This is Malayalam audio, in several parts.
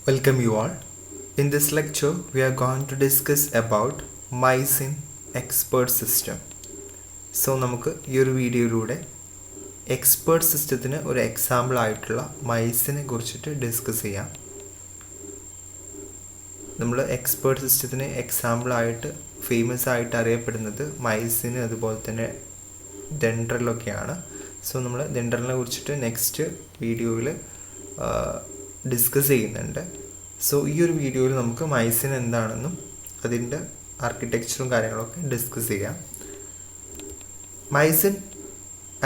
Welcome you all. In this lecture, we are going to discuss about Mycin expert system. So നമുക്ക് ഈ ഒരു വീഡിയോയിലൂടെ എക്സ്പേർട്ട് സിസ്റ്റത്തിന് ഒരു എക്സാമ്പിൾ ആയിട്ടുള്ള മൈസിനെ കുറിച്ചിട്ട് ഡിസ്കസ് ചെയ്യാം. നമ്മൾ എക്സ്പേർട്ട് സിസ്റ്റത്തിന് എക്സാമ്പിൾ ആയിട്ട് ഫേമസ് ആയിട്ട് അറിയപ്പെടുന്നത് മൈസിന് അതുപോലെ തന്നെ ഡെൻഡ്രലൊക്കെയാണ്. സോ നമ്മൾ ഡെൻഡ്രലിനെ കുറിച്ചിട്ട് നെക്സ്റ്റ് വീഡിയോയിൽ ഡിസ്കസ് ചെയ്യുന്നുണ്ട്. സോ ഈ ഒരു വീഡിയോയിൽ നമുക്ക് മൈസിൻ എന്താണെന്നും അതിൻ്റെ ആർക്കിടെക്ചറും കാര്യങ്ങളൊക്കെ ഡിസ്കസ് ചെയ്യാം. മൈസിൻ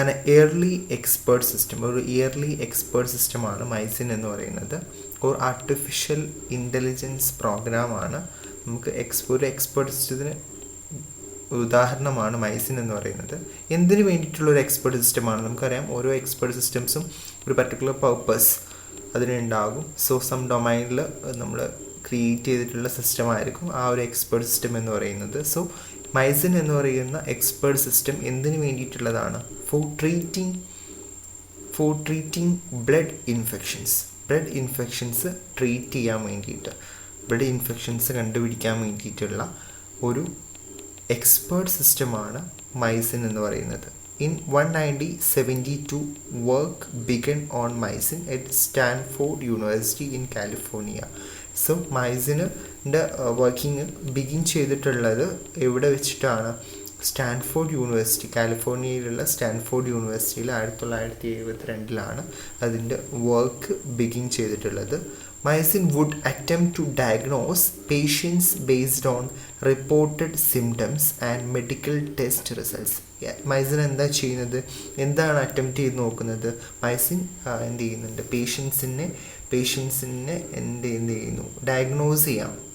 ആൻ ഇയർലി എക്സ്പേർട്ട് സിസ്റ്റം, ഒരു ഇയർലി എക്സ്പേർട്ട് സിസ്റ്റമാണ് മൈസിൻ എന്ന് പറയുന്നത്. ഒരു ആർട്ടിഫിഷ്യൽ ഇൻ്റലിജൻസ് പ്രോഗ്രാമാണ്. നമുക്ക് ഒരു എക്സ്പേർട്ട് സിസ്റ്റത്തിന് ഉദാഹരണമാണ് മൈസിൻ എന്ന് പറയുന്നത്. എന്തിനു വേണ്ടിയിട്ടുള്ള ഒരു എക്സ്പേർട്ട് സിസ്റ്റമാണ്? നമുക്കറിയാം ഓരോ എക്സ്പേർട്ട് സിസ്റ്റംസും ഒരു പർട്ടിക്കുലർ പർപ്പസ് അതിനുണ്ടാകും. സോ സം ഡൊമൈനിൽ നമ്മൾ ക്രിയേറ്റ് ചെയ്തിട്ടുള്ള സിസ്റ്റമായിരിക്കും ആ ഒരു എക്സ്പേർട്ട് സിസ്റ്റം എന്ന് പറയുന്നത്. സോ മൈസിൻ എന്ന് പറയുന്ന എക്സ്പേർട്ട് സിസ്റ്റം എന്തിനു വേണ്ടിയിട്ടുള്ളതാണ്? For treating blood infections treat ചെയ്യാൻ വേണ്ടിയിട്ട്, ബ്ലഡ് ഇൻഫെക്ഷൻസ് കണ്ടുപിടിക്കാൻ വേണ്ടിയിട്ടുള്ള ഒരു എക്സ്പേർട്ട് സിസ്റ്റമാണ് മൈസിൻ എന്ന് പറയുന്നത്. In 1972, work began on Mycin at Stanford University in California. So മൈസിൻ്റെ വർക്കിംഗ് ബിഗിൻ ചെയ്തിട്ടുള്ളത് എവിടെ വെച്ചിട്ടാണ്? സ്റ്റാൻഫോർഡ് യൂണിവേഴ്സിറ്റി, കാലിഫോർണിയയിലുള്ള സ്റ്റാൻഫോർഡ് യൂണിവേഴ്സിറ്റിയിൽ 1972 അതിൻ്റെ വർക്ക് ബിഗിൻ ചെയ്തിട്ടുള്ളത്. Mycin would attempt to diagnose patients based on reported symptoms and medical test results. മൈസിൻ എന്താ ചെയ്യുന്നത്? എന്താണ് അറ്റംപ്റ്റ് ചെയ്ത് നോക്കുന്നത്? മൈസിൻ എന്ത് ചെയ്യുന്നുണ്ട്? പേഷ്യൻസിനെ എന്ത് ചെയ്യുന്നു?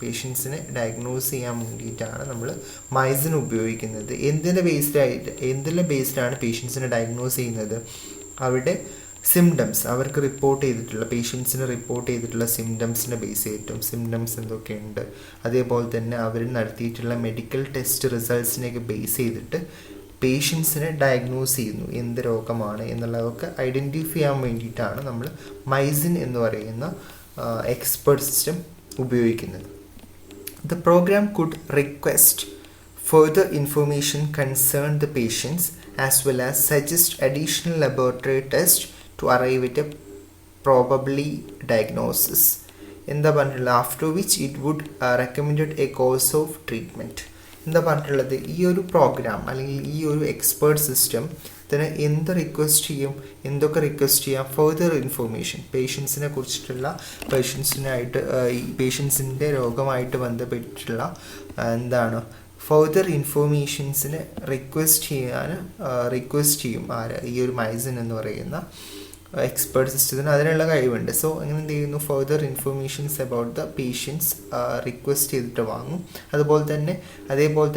പേഷ്യൻസിനെ ഡയഗ്നോസ് ചെയ്യാൻ വേണ്ടിയിട്ടാണ് നമ്മൾ മൈസിൻ ഉപയോഗിക്കുന്നത്. എന്തെല്ലാം ബേസ്ഡാണ് പേഷ്യൻസിനെ ഡയഗ്നോസ് ചെയ്യുന്നത്? അവരുടെ സിംറ്റംസ്, അവർക്ക് പേഷ്യൻസിന് റിപ്പോർട്ട് ചെയ്തിട്ടുള്ള സിംറ്റംസിനെ ബേസ് ചെയ്തിട്ടും, സിംറ്റംസ് എന്തൊക്കെയുണ്ട്, അതേപോലെ തന്നെ അവർ നടത്തിയിട്ടുള്ള മെഡിക്കൽ ടെസ്റ്റ് റിസൾട്ട്സിനെയൊക്കെ ബേസ് ചെയ്തിട്ട് പേഷ്യൻസിനെ ഡയഗ്നോസ് ചെയ്യുന്നു എന്ത് രോഗമാണ് എന്നുള്ളതൊക്കെ ഐഡൻറ്റിഫൈ ചെയ്യാൻ വേണ്ടിയിട്ടാണ് നമ്മൾ മൈസിൻ എന്ന് പറയുന്ന എക്സ്പേർട്ട് സിസ്റ്റം ഉപയോഗിക്കുന്നത്. The program could request further information concern the patients as well as suggest additional laboratory tests to arrive at a probably diagnosis. എന്താ പറഞ്ഞിട്ടുള്ളത്? After which it would recommend a course of treatment. എന്താ പറഞ്ഞിട്ടുള്ളത്? ഈ ഒരു പ്രോഗ്രാം അല്ലെങ്കിൽ ഈ ഒരു എക്സ്പേർട്ട് സിസ്റ്റം ഇതിന് എന്തൊക്കെ റിക്വസ്റ്റ് ചെയ്യാം? ഫർദർ ഇൻഫോർമേഷൻ, പേഷ്യൻസിനെ കുറിച്ചിട്ടുള്ള, പേഷ്യൻസിൻ്റെ രോഗമായിട്ട് ബന്ധപ്പെട്ടിട്ടുള്ള ഫർദർ ഇൻഫോർമേഷൻസിനെ റിക്വസ്റ്റ് ചെയ്യും ഈ ഒരു മൈസിൻ എന്ന് പറയുന്ന എക്സ്പേർട്ട് സിസ്റ്റത്തിന് അതിനുള്ള കഴിവുണ്ട്. സോ അങ്ങനെ എന്ത് ചെയ്യുന്നു? Further informations about the patients request ചെയ്തിട്ട് വാങ്ങും. അതേപോലെ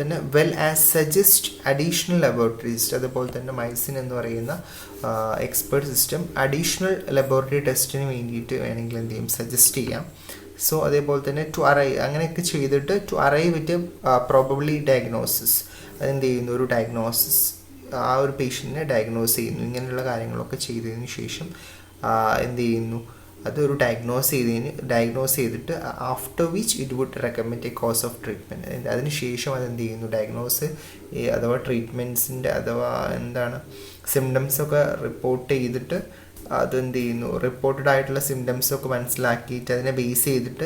തന്നെ well as suggest additional laboratories. അതുപോലെ തന്നെ മൈസിൻ എന്ന് പറയുന്ന എക്സ്പേർട്ട് സിസ്റ്റം അഡീഷണൽ ലബോറട്ടറി ടെസ്റ്റിന് വേണ്ടിയിട്ട് വേണമെങ്കിൽ എന്ത് ചെയ്യും? സജസ്റ്റ് ചെയ്യാം. സോ അതേപോലെ തന്നെ അങ്ങനെയൊക്കെ ചെയ്തിട്ട് to arrive with probably diagnosis. അതെന്ത് ചെയ്യുന്നു? ഒരു ഡയഗ്നോസിസ്, ആ ഒരു പേഷ്യൻറ്റിനെ ഡയഗ്നോസ് ചെയ്യുന്നു. ഇങ്ങനെയുള്ള കാര്യങ്ങളൊക്കെ ചെയ്തതിന് ശേഷം എന്ത് ചെയ്യുന്നു? അതൊരു ഡയഗ്നോസ് ചെയ്തിട്ട് after which it would recommend a course of treatment. അതിന് ശേഷം അതെന്ത് ചെയ്യുന്നു? ഡയഗ്നോസ് അഥവാ ട്രീറ്റ്മെൻറ്റ്സിൻ്റെ സിംറ്റംസൊക്കെ റിപ്പോർട്ട് ചെയ്തിട്ട് അതെന്ത് ചെയ്യുന്നു? റിപ്പോർട്ടഡ് ആയിട്ടുള്ള സിംറ്റംസൊക്കെ മനസ്സിലാക്കിയിട്ട് അതിനെ ബേസ് ചെയ്തിട്ട്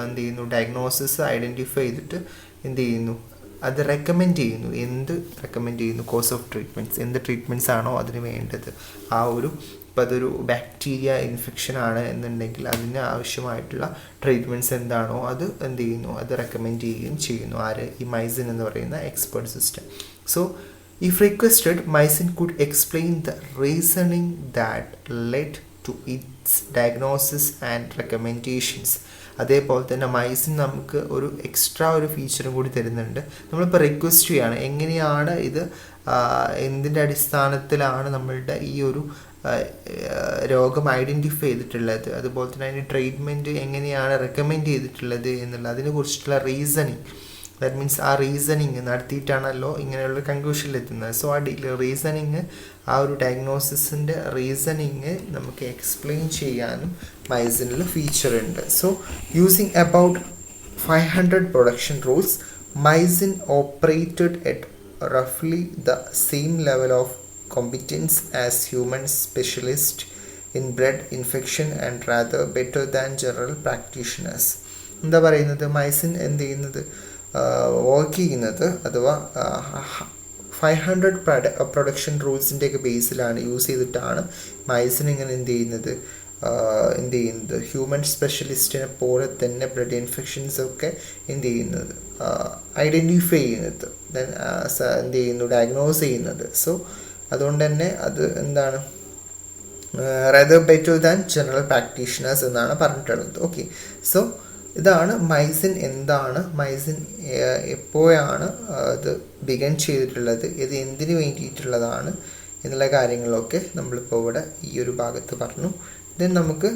എന്ത് ചെയ്യുന്നു? ഡയഗ്നോസിസ് ഐഡൻറ്റിഫൈ ചെയ്തിട്ട് എന്ത് ചെയ്യുന്നു? അത് റെക്കമെൻഡ് ചെയ്യുന്നു? കോഴ്സ് ഓഫ് ട്രീറ്റ്മെൻറ്റ്സ്, എന്ത് ട്രീറ്റ്മെൻറ്റ്സ് ആണോ അതിന് വേണ്ടത്. ഇപ്പോൾ അതൊരു ബാക്ടീരിയ ഇൻഫെക്ഷൻ ആണ് എന്നുണ്ടെങ്കിൽ അതിന് ആവശ്യമായിട്ടുള്ള ട്രീറ്റ്മെൻറ്റ്സ് എന്താണോ അത് എന്ത് ചെയ്യുന്നു? അത് റെക്കമെൻഡ് ചെയ്യുന്നു. ഈ മൈസിൻ എന്ന് പറയുന്ന expert system. So if requested, Mycin could explain the reasoning that led to its diagnosis and recommendations. അതേപോലെ തന്നെ മൈസിൻ നമുക്ക് ഒരു എക്സ്ട്രാ ഒരു ഫീച്ചറും കൂടി തരുന്നുണ്ട്. നമ്മളിപ്പോൾ റിക്വസ്റ്റ് ചെയ്യുകയാണ്, എങ്ങനെയാണ് ഇത്, എന്തിൻ്റെ അടിസ്ഥാനത്തിലാണ് നമ്മളുടെ ഈ ഒരു രോഗം ഐഡൻറ്റിഫൈ ചെയ്തിട്ടുള്ളത്, അതുപോലെ തന്നെ അതിൻ്റെ ട്രീറ്റ്മെൻറ്റ് എങ്ങനെയാണ് റെക്കമെൻഡ് ചെയ്തിട്ടുള്ളത് എന്നുള്ള അതിനെ കുറിച്ചിട്ടുള്ള ദാറ്റ് മീൻസ് ആ റീസണിങ് നടത്തിയിട്ടാണല്ലോ ഇങ്ങനെയുള്ള കൺക്ലൂഷനിലെത്തുന്നത്. സോ ആ റീസണിങ്, ആ ഒരു ഡയഗ്നോസിസിൻ്റെ റീസണിങ് നമുക്ക് എക്സ്പ്ലെയിൻ ചെയ്യാനും മൈസിനിൽ ഫീച്ചർ ഉണ്ട്. So using about 500 production rules, Mycin operated at roughly the same level of competence as human specialists in blood infection and rather better than general practitioners. എന്താ പറയുന്നത്, മൈസിൻ എന്ത് ചെയ്യുന്നത്, വർക്ക് ചെയ്യുന്നത് അഥവാ 500 പ്രൊഡക്ഷൻ റൂൾസിൻ്റെയൊക്കെ ബേസിലാണ്, യൂസ് ചെയ്തിട്ടാണ് മൈസിൻ ഇങ്ങനെ എന്ത് ചെയ്യുന്നത് ഹ്യൂമൻ സ്പെഷ്യലിസ്റ്റിനെ പോലെ തന്നെ ബ്ലഡ് ഇൻഫെക്ഷൻസ് ഒക്കെ എന്ത് ചെയ്യുന്നത്, ഐഡൻറ്റിഫൈ ചെയ്യുന്നത്, എന്ത് ചെയ്യുന്നു, ഡയഗ്നോസ് ചെയ്യുന്നത്. സോ അതുകൊണ്ട് തന്നെ അത് എന്താണ്, rather better than general practitioners എന്നാണ് പറഞ്ഞിട്ടുള്ളത്. ഓക്കെ, സോ ഇതാണ് മൈസിൻ. എന്താണ് മൈസിൻ, എപ്പോഴാണ് അത് ബിഗൻ ചെയ്തിട്ടുള്ളത്, ഇത് എന്തിനു വേണ്ടിയിട്ടുള്ളതാണ് എന്നുള്ള കാര്യങ്ങളൊക്കെ നമ്മളിപ്പോൾ ഇവിടെ ഈ ഒരു ഭാഗത്ത് പറഞ്ഞു. ദെൻ നമുക്ക്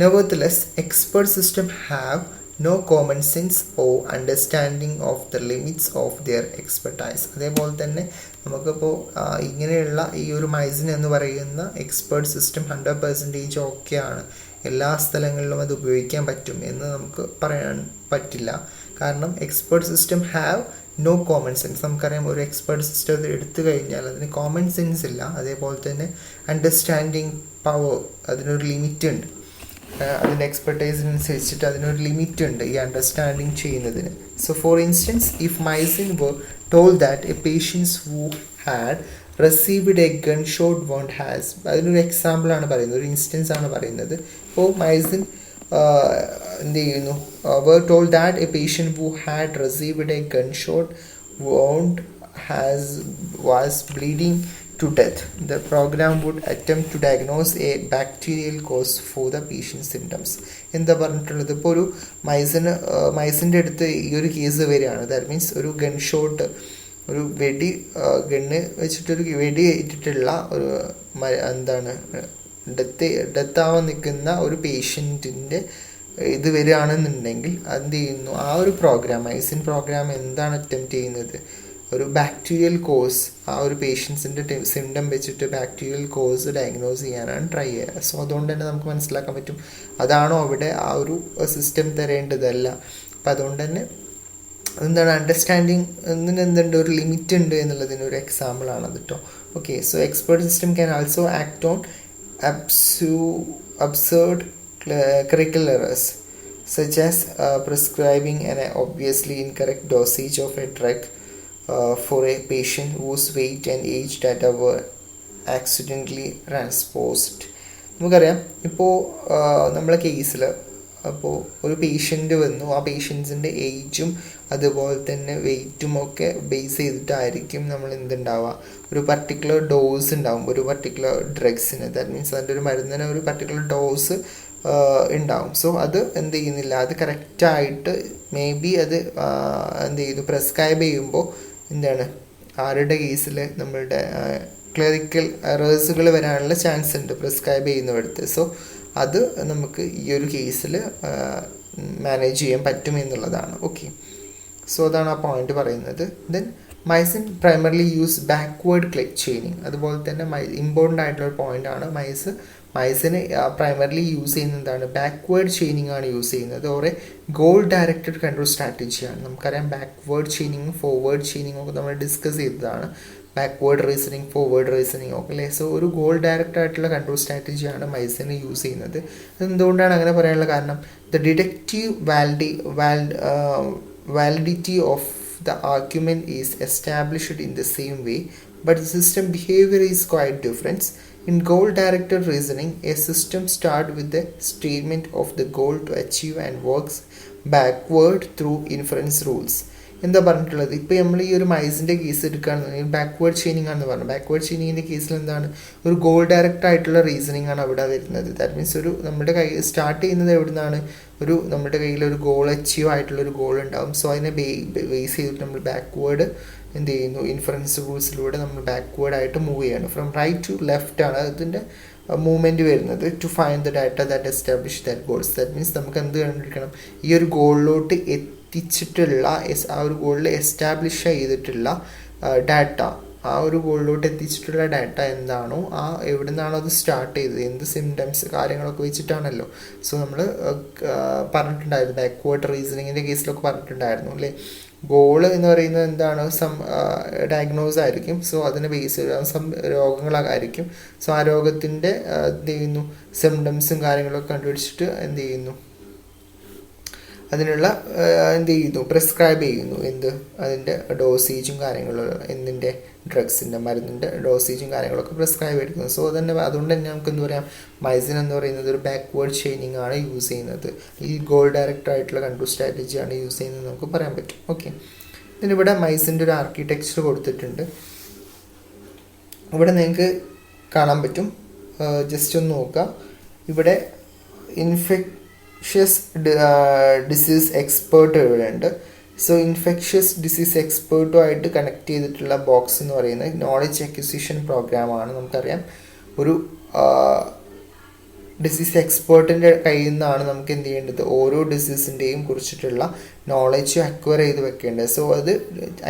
nevertheless expert system have no common sense or understanding of the limits of their expertise. അതേപോലെ തന്നെ നമുക്കിപ്പോൾ ഇങ്ങനെയുള്ള ഈ ഒരു മൈസിൻ എന്ന് പറയുന്ന എക്സ്പേർട്ട് സിസ്റ്റം 100% ഓക്കെയാണ്, എല്ലാ സ്ഥലങ്ങളിലും അത് ഉപയോഗിക്കാൻ പറ്റും എന്ന് നമുക്ക് പറയാൻ പറ്റില്ല. കാരണം expert system have no common sense. നമുക്കറിയാം, ഒരു എക്സ്പേർട്ട് സിസ്റ്റം എടുത്തു കഴിഞ്ഞാൽ അതിന് കോമൺ സെൻസ് ഇല്ല. അതേപോലെ തന്നെ അണ്ടർസ്റ്റാൻഡിങ് പവർ, അതിനൊരു ലിമിറ്റ് ഉണ്ട്. അതിൻ്റെ എക്സ്പെർട്ടൈസിനനുസരിച്ചിട്ട് അതിനൊരു ലിമിറ്റ് ഉണ്ട് ഈ അണ്ടർസ്റ്റാൻഡിങ് ചെയ്യുന്നതിന്. So for instance, if MYCIN were told that a patient who had received a gunshot wound has, അതിനൊരു എക്സാമ്പിളാണ് പറയുന്നത്, ഒരു ഇൻസ്റ്റൻസ് ആണ് പറയുന്നത്. ഇപ്പോൾ മൈസിൻ എന്ത് ചെയ്യുന്നു, were told that a patient who had received a gunshot wound was bleeding to death. The program would attempt to diagnose a bacterial cause for the patient's symptoms. എന്താ പറഞ്ഞിട്ടുള്ളത്, ഇപ്പോൾ ഒരു മൈസിൻ്റെ അടുത്ത് ഈ ഒരു കേസ് വരികയാണ്. ദാറ്റ് മീൻസ് ഒരു ഗൺഷോട്ട്, ഒരു ഗണ്ണ് വെച്ചിട്ടൊരു വെടി ഏറ്റിട്ടുള്ള ഒരു എന്താണ് ഡെത്ത് ആവാൻ നിൽക്കുന്ന ഒരു പേഷ്യൻറ്റിൻ്റെ ഇത് വരികയാണെന്നുണ്ടെങ്കിൽ എന്ത് ചെയ്യുന്നു, ആ ഒരു പ്രോഗ്രാം, മൈസിൻ പ്രോഗ്രാം എന്താണ് അറ്റംപ്റ്റ് ചെയ്യുന്നത്, ഒരു ബാക്ടീരിയൽ കോസ്, ആ ഒരു പേഷ്യൻസിൻ്റെ സിംറ്റം വെച്ചിട്ട് ബാക്ടീരിയൽ കോസ് ഡയഗ്നോസ് ചെയ്യാനാണ് ട്രൈ ചെയ്യുക. സോ അതുകൊണ്ട് തന്നെ നമുക്ക് മനസ്സിലാക്കാൻ പറ്റും അതാണോ അവിടെ ആ ഒരു സിസ്റ്റം തരേണ്ടതല്ല. അപ്പം അതുകൊണ്ട് തന്നെ എന്താണ് അണ്ടർസ്റ്റാൻഡിങ് എന്തുണ്ട്, ഒരു ലിമിറ്റ് ഉണ്ട് എന്നുള്ളതിന് ഒരു എക്സാമ്പിളാണ് അത് കേട്ടോ. Okay, so expert system can also act on absurd clerical errors such as prescribing an obviously incorrect dosage of a drug for a patient whose weight and age data were accidentally transposed. നമുക്കറിയാം, ഇപ്പോൾ നമ്മളെ കേസിൽ അപ്പോൾ ഒരു പേഷ്യൻ്റ് വന്നു, ആ പേഷ്യൻസിൻ്റെ ഏജും അതുപോലെ തന്നെ വെയ്റ്റും ഒക്കെ ബേസ് ചെയ്തിട്ടായിരിക്കും നമ്മൾ എന്തുണ്ടാവുക, ഒരു പർട്ടിക്കുലർ ഡോസ് ഉണ്ടാവും ഒരു പർട്ടിക്കുലർ ഡ്രഗ്സിന്. ദാറ്റ് മീൻസ് അതിൻ്റെ ഒരു മരുന്നിന് ഒരു പർട്ടിക്കുലർ ഡോസ് ഉണ്ടാവും. സോ അത് എന്ത് ചെയ്യുന്നില്ല, അത് കറക്റ്റായിട്ട് മേ ബി അത് എന്ത് ചെയ്യുന്നു, പ്രെസ്ക്രൈബ് ചെയ്യുമ്പോൾ എന്താണ് ആരുടെ കേസിൽ നമ്മളുടെ ക്ലറിക്കൽ എറേഴ്സുകൾ വരാനുള്ള ചാൻസ് ഉണ്ട് പ്രിസ്ക്രൈബ് ചെയ്യുന്നിടത്ത്. സോ അത് നമുക്ക് ഈ ഒരു കേസിൽ മാനേജ് ചെയ്യാൻ പറ്റുമെന്നുള്ളതാണ്. ഓക്കെ, സോ അതാണ് ആ പോയിന്റ് പറയുന്നത്. Then MYCIN primarily use backward chaining. അതുപോലെ തന്നെ ഇമ്പോർട്ടൻ്റ് ആയിട്ടുള്ള പോയിൻ്റാണ് മൈസിന് പ്രൈമർലി യൂസ് ചെയ്യുന്നതാണ് ബാക്ക്വേർഡ് ചെയിനിങ് ആണ് യൂസ് ചെയ്യുന്നത്. ഓറെ ഗോൾ ഡയറക്റ്റഡ് കൺട്രോൾ സ്ട്രാറ്റജിയാണ്. നമുക്കറിയാം ബാക്ക്വേർഡ് ചെയിനിങ്ങും ഫോർവേഡ് ചെയിനിങ്ങും ഒക്കെ നമ്മൾ ഡിസ്കസ് ചെയ്തതാണ്. ബാക്ക്വേർഡ് റീസണിങ്, ഫോർവേഡ് റീസണിങ് ഒക്കെ അല്ലേ. സോ ഒരു ഗോൾ ഡയറക്റ്റ് ആയിട്ടുള്ള കൺട്രോൾ സ്ട്രാറ്റജിയാണ് മൈസിന് യൂസ് ചെയ്യുന്നത്. അതെന്തുകൊണ്ടാണ് അങ്ങനെ പറയാനുള്ള കാരണം, the deductive validity of the argument is established in the same way, but the system behavior is quite different. In goal-directed reasoning, a system starts with the statement of the goal to achieve and works backward through inference rules. എന്താ പറഞ്ഞിട്ടുള്ളത്, ഇപ്പോൾ നമ്മൾ ഈ ഒരു മൈസിൻ്റെ കേസ് എടുക്കുകയാണെന്നുണ്ടെങ്കിൽ ബാക്ക്വേർഡ് ചെയിനിങ് ആണെന്ന് പറഞ്ഞു. ബാക്ക്വേർഡ് ചെയിനിങ്ങിൻ്റെ കേസിൽ എന്താണ്, ഒരു ഗോൾ ഡയറക്റ്റ് ആയിട്ടുള്ള റീസണിങ് ആണ് അവിടെ വരുന്നത്. ദാറ്റ് മീൻസ് ഒരു നമ്മുടെ കൈ സ്റ്റാർട്ട് ചെയ്യുന്നത് എവിടെ നിന്നാണ്, ഒരു നമ്മുടെ കയ്യിൽ ഒരു ഗോൾ അച്ചീവ് ആയിട്ടുള്ളൊരു ഗോൾ ഉണ്ടാകും. സോ അതിനെ ബേസ് ചെയ്തിട്ട് നമ്മൾ ബാക്ക്വേർഡ് എന്ത് ചെയ്യുന്നു, ഇൻഫറൻസ് റൂൾസിലൂടെ നമ്മൾ ബാക്ക്വേർഡായിട്ട് മൂവ് ചെയ്യാണ്. ഫ്രം റൈറ്റ് ടു ലെഫ്റ്റ് ആണ് അതിൻ്റെ മൂവ്മെൻറ്റ് വരുന്നത്. To find the data that establish that goals. That means നമുക്ക് എന്ത് കണ്ടുപിടിക്കണം, ഈ ഒരു ഗോളിലോട്ട് എത്തിച്ചിട്ടുള്ള ആ ഒരു ഗോളിൽ എസ്റ്റാബ്ലിഷ് ചെയ്തിട്ടുള്ള ഡാറ്റ, ആ ഒരു ഗോളിലോട്ട് എത്തിച്ചിട്ടുള്ള ഡാറ്റ എന്താണോ, ആ എവിടെ നിന്നാണോ അത് സ്റ്റാർട്ട് ചെയ്തത്, എന്ത് സിംറ്റംസ് കാര്യങ്ങളൊക്കെ വെച്ചിട്ടാണല്ലോ. സോ നമ്മൾ പറഞ്ഞിട്ടുണ്ടായിരുന്നു, ബാക്ക്വേർഡ് റീസണിങ്ങിൻ്റെ കേസിലൊക്കെ പറഞ്ഞിട്ടുണ്ടായിരുന്നു അല്ലേ. ഗോള് എന്ന് പറയുന്നത് എന്താണ്, ഡയഗ്നോസ് ആയിരിക്കും. സോ അതിന് ബേസ് രോഗങ്ങളായിരിക്കും. സോ ആ രോഗത്തിൻ്റെ എന്ത് ചെയ്യുന്നു, സിംറ്റംസും കാര്യങ്ങളൊക്കെ കണ്ടുപിടിച്ചിട്ട് എന്ത് ചെയ്യുന്നു, അതിനുള്ള എന്ത് ചെയ്യുന്നു, പ്രിസ്ക്രൈബ് ചെയ്യുന്നു. അതിൻ്റെ ഡോസേജും കാര്യങ്ങളും, എന്തിൻ്റെ ഡ്രഗ്സിൻ്റെ മരുന്നിൻ്റെ ഡോസേജും കാര്യങ്ങളൊക്കെ പ്രിസ്ക്രൈബ് എടുക്കുന്നത്. സോ അതുകൊണ്ട് തന്നെ നമുക്ക് എന്ത് പറയാം, മൈസിൻ എന്ന് പറയുന്നത് ഒരു ബാക്ക്വേർഡ് ചെയിനിങ് ആണ് യൂസ് ചെയ്യുന്നത്. ഈ ഗോൾ ഡയറക്റ്റ് ആയിട്ടുള്ള കൺട്രോൾ സ്ട്രാറ്റജിയാണ് യൂസ് ചെയ്യുന്നത് നമുക്ക് പറയാൻ പറ്റും. ഓക്കെ, ഇതിനിവിടെ മൈസിൻ്റെ ഒരു ആർക്കിടെക്ചർ കൊടുത്തിട്ടുണ്ട്. ഇവിടെ നിങ്ങൾക്ക് കാണാൻ പറ്റും, ജസ്റ്റ് ഒന്ന് നോക്കുക. ഇവിടെ ഇൻഫെക്ഷ്യസ് ഡിസീസ് എക്സ്പേർട്ട് ഇവിടെ ഉണ്ട്. സോ ഇൻഫെക്ഷ്യസ് ഡിസീസ് എക്സ്പേർട്ടുമായിട്ട് കണക്ട് ചെയ്തിട്ടുള്ള ബോക്സ് എന്ന് പറയുന്നത് നോളജ് അക്വിസിഷൻ പ്രോഗ്രാമാണ്. നമുക്കറിയാം, ഒരു ഡിസീസ് എക്സ്പേർട്ടിൻ്റെ കയ്യിൽ നിന്നാണ് നമുക്ക് എന്ത് ചെയ്യേണ്ടത്, ഓരോ ഡിസീസിൻ്റെയും കുറിച്ചിട്ടുള്ള നോളജ് അക്വയർ ചെയ്ത് വെക്കേണ്ടത്. സോ അത്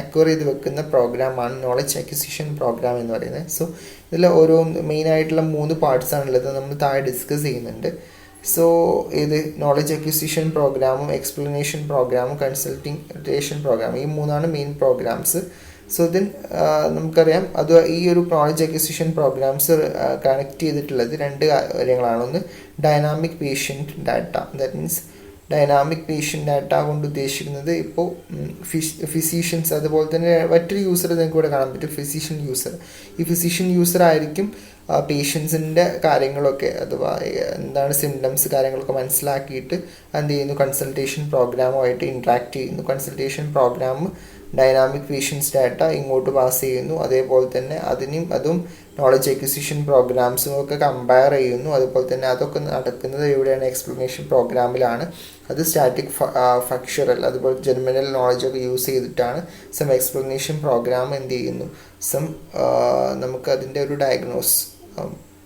അക്വയർ ചെയ്ത് വെക്കുന്ന പ്രോഗ്രാമാണ് നോളജ് അക്വിസിഷൻ പ്രോഗ്രാം എന്ന് പറയുന്നത്. സോ ഇതിൽ ഓരോ മെയിനായിട്ടുള്ള 3 പാർട്സാണുള്ളത്, നമ്മൾ താഴെ ഡിസ്കസ് ചെയ്യുന്നുണ്ട്. സോ ഇത് നോളജ് അക്വിസിഷൻ പ്രോഗ്രാമും എക്സ്പ്ലനേഷൻ പ്രോഗ്രാമും കൺസൾട്ടേഷൻ പ്രോഗ്രാം, ഈ 3 മെയിൻ പ്രോഗ്രാംസ്. സോ ഇതിൽ നമുക്കറിയാം, അത് ഈ ഒരു നോളജ് അക്വിസിഷൻ പ്രോഗ്രാംസ് കണക്ട് ചെയ്തിട്ടുള്ളത് 2 കാര്യങ്ങളാണ്. ഒന്ന് dynamic patient data, that means dynamic patient data കൊണ്ട് ഉദ്ദേശിക്കുന്നത് ഇപ്പോൾ ഫിസീഷ്യൻസ്, അതുപോലെ തന്നെ മറ്റൊരു യൂസർ നിങ്ങൾക്ക് ഇവിടെ കാണാൻ പറ്റും, ഫിസീഷ്യൻ യൂസർ. ഈ ഫിസീഷ്യൻ യൂസർ ആയിരിക്കും പേഷ്യൻസിൻ്റെ കാര്യങ്ങളൊക്കെ, അഥവാ എന്താണ് സിംറ്റംസ് കാര്യങ്ങളൊക്കെ മനസ്സിലാക്കിയിട്ട് എന്ത് ചെയ്യുന്നു, കൺസൾട്ടേഷൻ പ്രോഗ്രാമുമായിട്ട് ഇൻട്രാക്ട് ചെയ്യുന്നു. Consultation program dynamic patients data ഇങ്ങോട്ട് പാസ് ചെയ്യുന്നു. അതേപോലെ തന്നെ അതും നോളജ് അക്വിസിഷൻ പ്രോഗ്രാംസും ഒക്കെ കമ്പയർ ചെയ്യുന്നു. അതുപോലെ തന്നെ അതൊക്കെ നടക്കുന്നത് എവിടെയാണ്, എക്സ്പ്ലനേഷൻ പ്രോഗ്രാമിലാണ്. അത് സ്റ്റാറ്റിക് ഫാക്ച്വറൽ അതുപോലെ ജെർമിനൽ നോളജൊക്കെ യൂസ് ചെയ്തിട്ടാണ് സം എക്സ്പ്ലനേഷൻ പ്രോഗ്രാം എന്ത് ചെയ്യുന്നു, നമുക്ക് അതിൻ്റെ ഒരു ഡയഗ്നോസ്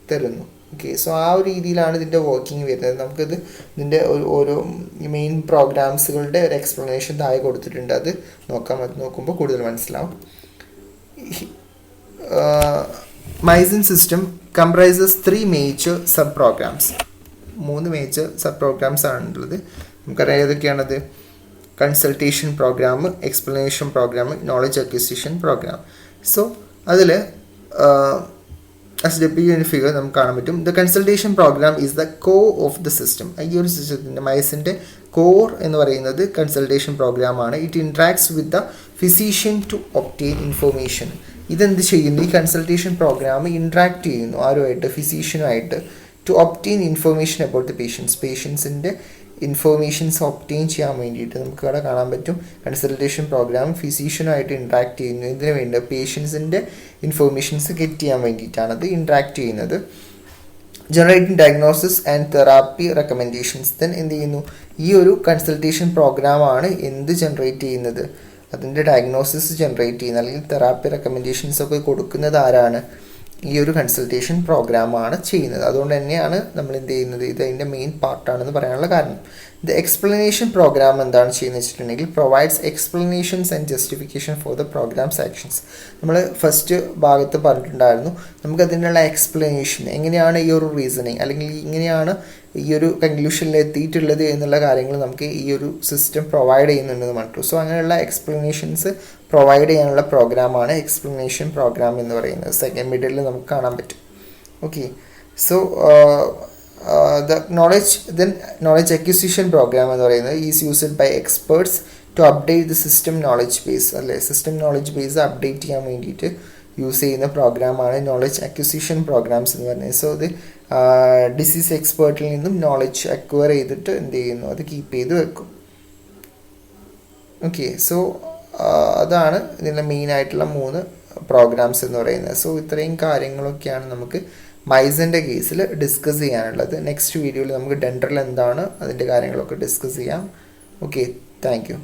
തരുന്നു. ഓക്കെ, സോ ആ ഒരു രീതിയിലാണ് ഇതിൻ്റെ വർക്കിംഗ് വരുന്നത്. നമുക്കിത് ഇതിൻ്റെ ഓരോ മെയിൻ പ്രോഗ്രാംസുകളുടെ ഒരു എക്സ്പ്ലനേഷൻ താഴെ കൊടുത്തിട്ടുണ്ട്, അത് നോക്കാം. അത് നോക്കുമ്പോൾ കൂടുതൽ മനസ്സിലാവും. MYCIN system comprises 3 major sub programs. 3 major sub programs ആണുള്ളത്. നമുക്കറിയാം ഏതൊക്കെയാണത്, consultation program, explanation program, knowledge acquisition program. So അതിൽ as the figure നമുക്ക് കാണാൻ പറ്റും, the consultation program is the core of the system. ഈ ഒരു സിസ്റ്റത്തിൻ്റെ മൈസിൻ്റെ കോർ എന്ന് പറയുന്നത് കൺസൾട്ടേഷൻ പ്രോഗ്രാമാണ്. It interacts with the physician to obtain information. ഇതെന്ത് ചെയ്യുന്നു, ഈ കൺസൾട്ടേഷൻ പ്രോഗ്രാം ഇൻട്രാക്ട് ചെയ്യുന്നു ആരുമായിട്ട്, ഫിസീഷ്യനുമായിട്ട്, to obtain information about the പേഷ്യൻസിൻ്റെ ഇൻഫോർമേഷൻസ് ഒബ്റ്റെയിൻ ചെയ്യാൻ വേണ്ടിയിട്ട് നമുക്ക് ഇവിടെ കാണാൻ പറ്റും. കൺസൾട്ടേഷൻ പ്രോഗ്രാം ഫിസീഷ്യനുമായിട്ട് ഇൻട്രാക്ട് ചെയ്യുന്നു. ഇതിന് വേണ്ടി പേഷ്യൻസിൻ്റെ ഇൻഫോർമേഷൻസ് ഗെറ്റ് ചെയ്യാൻ വേണ്ടിയിട്ടാണ് അത് ഇൻട്രാക്ട് ചെയ്യുന്നത്. Generating diagnosis and therapy recommendations. Then എന്ത് ചെയ്യുന്നു, ഈ ഒരു കൺസൾട്ടേഷൻ പ്രോഗ്രാമാണ് എന്ത് ജനറേറ്റ് ചെയ്യുന്നത്, അതിൻ്റെ ഡയഗ്നോസിസ് ജനറേറ്റ് ചെയ്യുന്നത്, അല്ലെങ്കിൽ തെറാപ്പി റെക്കമെൻഡേഷൻസ് ഒക്കെ കൊടുക്കുന്നത് ആരാണ്, ഈ ഒരു കൺസൾട്ടേഷൻ പ്രോഗ്രാമാണ് ചെയ്യുന്നത്. അതുകൊണ്ട് തന്നെയാണ് നമ്മൾ എന്ത് ചെയ്യുന്നത്, ഇത് അതിൻ്റെ മെയിൻ പാർട്ടാണെന്ന് പറയാനുള്ള കാരണം. ദ എക്സ്പ്ലനേഷൻ പ്രോഗ്രാം എന്താണ് ചെയ്യുന്നത് വെച്ചിട്ടുണ്ടെങ്കിൽ, provides explanations and justification for the programs actions. നമ്മൾ ഫസ്റ്റ് ഭാഗത്ത് പറഞ്ഞിട്ടുണ്ടായിരുന്നു, നമുക്കതിനുള്ള എക്സ്പ്ലനേഷൻ എങ്ങനെയാണ് ഈ ഒരു റീസണിങ്, അല്ലെങ്കിൽ ഇങ്ങനെയാണ് ഈ ഒരു കൺക്ലൂഷനിൽ എത്തിയിട്ടുള്ളത് എന്നുള്ള കാര്യങ്ങൾ നമുക്ക് ഈ ഒരു സിസ്റ്റം പ്രൊവൈഡ് ചെയ്യുന്നുണ്ടെന്ന് പറഞ്ഞു. സോ അങ്ങനെയുള്ള എക്സ്പ്ലനേഷൻസ് പ്രൊവൈഡ് ചെയ്യാനുള്ള പ്രോഗ്രാമാണ് എക്സ്പ്ലനേഷൻ പ്രോഗ്രാം എന്ന് പറയുന്നത്. സെക്കൻഡ് മിഡിൽ നമുക്ക് കാണാൻ പറ്റും. Okay, so the knowledge acquisition program എന്ന് പറയുന്നത് is used by experts to update the system knowledge base. അല്ലേ, സിസ്റ്റം നോളജ് ബേസ് അപ്ഡേറ്റ് ചെയ്യാൻ വേണ്ടിയിട്ട് യൂസ് ചെയ്യുന്ന പ്രോഗ്രാമാണ് നോളജ് അക്വിസിഷൻ പ്രോഗ്രാംസ് എന്ന് പറയുന്നത്. സോ ഇത് ഡിസീസ് എക്സ്പേർട്ടിൽ നിന്നും നോളജ് അക്വയർ ചെയ്തിട്ട് എന്ത് ചെയ്യുന്നു, അത് കീപ്പ് ചെയ്ത് വെക്കും. ഓക്കെ, സോ അതാണ് ഇതിൻ്റെ മെയിനായിട്ടുള്ള 3 പ്രോഗ്രാംസ് എന്ന് പറയുന്നത്. സോ ഇത്രയും കാര്യങ്ങളൊക്കെയാണ് നമുക്ക് മൈസിൻ്റെ കേസിൽ ഡിസ്കസ് ചെയ്യാനുള്ളത്. നെക്സ്റ്റ് വീഡിയോയിൽ നമുക്ക് ഡെൻഡ്രൽ എന്താണ് അതിൻ്റെ കാര്യങ്ങളൊക്കെ ഡിസ്കസ് ചെയ്യാം. Okay, thank you.